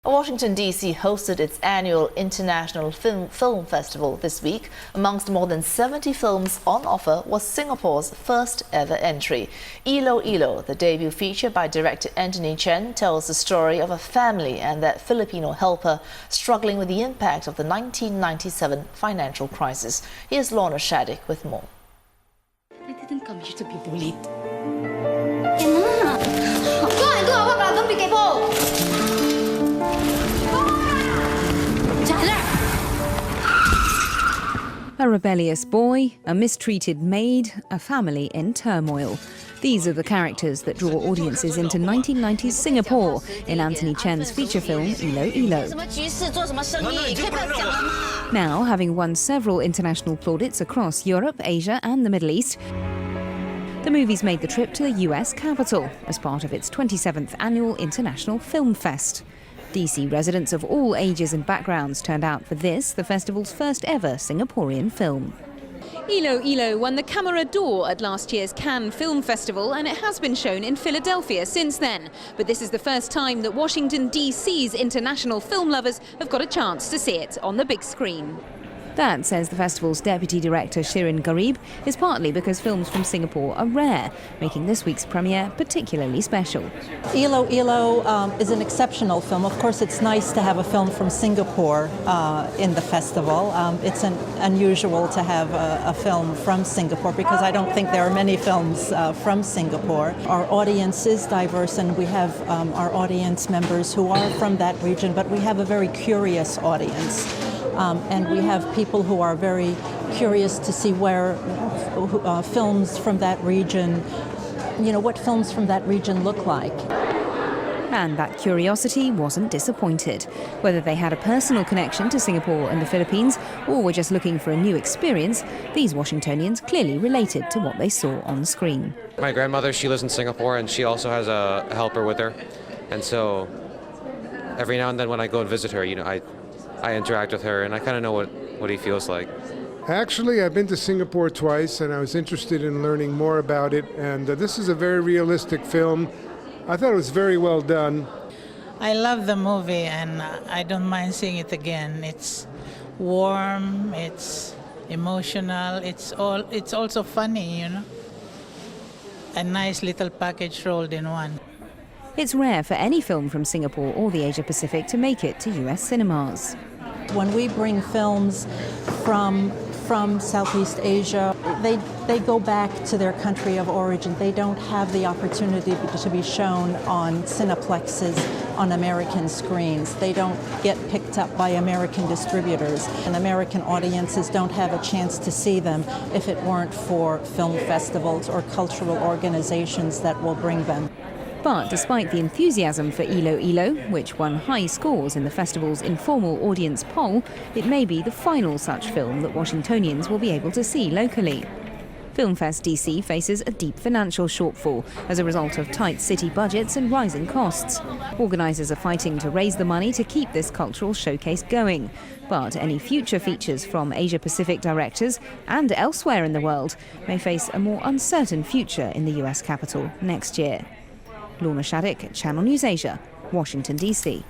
Washington, D.C. hosted its annual International Film Festival this week. Amongst more than 70 films on offer was Singapore's first ever entry. Ilo Ilo, the debut feature by director Anthony Chen, tells the story of a family and their Filipino helper struggling with the impact of the 1997 financial crisis. Here's Lorna Shaddick with more. I didn't come here to be bullied. A rebellious boy, a mistreated maid, a family in turmoil. These are the characters that draw audiences into 1990s Singapore in Anthony Chen's feature film Ilo Ilo. Now, having won several international plaudits across Europe, Asia and the Middle East, the movie's made the trip to the US capital as part of its 27th annual International Filmfest. DC residents of all ages and backgrounds turned out for this, the festival's first ever Singaporean film. Ilo Ilo won the Camera d'Or at last year's Cannes Film Festival, and it has been shown in Philadelphia since then. But this is the first time that Washington, D.C.'s international film lovers have got a chance to see it on the big screen. That, says the festival's deputy director Shirin Garib, is partly because films from Singapore are rare, making this week's premiere particularly special. Ilo Ilo is an exceptional film. Of course, it's nice to have a film from Singapore in the festival. It's unusual to have a film from Singapore because I don't think there are many films from Singapore. Our audience is diverse, and we have our audience members who are from that region, but we have a very curious audience. And we have people who are very curious to see where films from that region, what films from that region look like. And that curiosity wasn't disappointed. Whether they had a personal connection to Singapore and the Philippines or were just looking for a new experience, these Washingtonians clearly related to what they saw on screen. My grandmother, she lives in Singapore, and she also has a helper with her. And so every now and then when I go and visit her, I interact with her, and I kind of know what he feels like. Actually, I've been to Singapore twice, and I was interested in learning more about it. And this is a very realistic film. I thought it was very well done. I love the movie, and I don't mind seeing it again. It's warm, it's emotional, it's also funny, A nice little package rolled in one. It's rare for any film from Singapore or the Asia Pacific to make it to US cinemas. When we bring films from Southeast Asia, they go back to their country of origin. They don't have the opportunity to be shown on cineplexes on American screens. They don't get picked up by American distributors, and American audiences don't have a chance to see them if it weren't for film festivals or cultural organizations that will bring them. But despite the enthusiasm for Ilo Ilo, which won high scores in the festival's informal audience poll, it may be the final such film that Washingtonians will be able to see locally. Filmfest DC faces a deep financial shortfall as a result of tight city budgets and rising costs. Organisers are fighting to raise the money to keep this cultural showcase going. But any future features from Asia-Pacific directors and elsewhere in the world may face a more uncertain future in the US capital next year. Lorna Shaddick, Channel News Asia, Washington, D.C.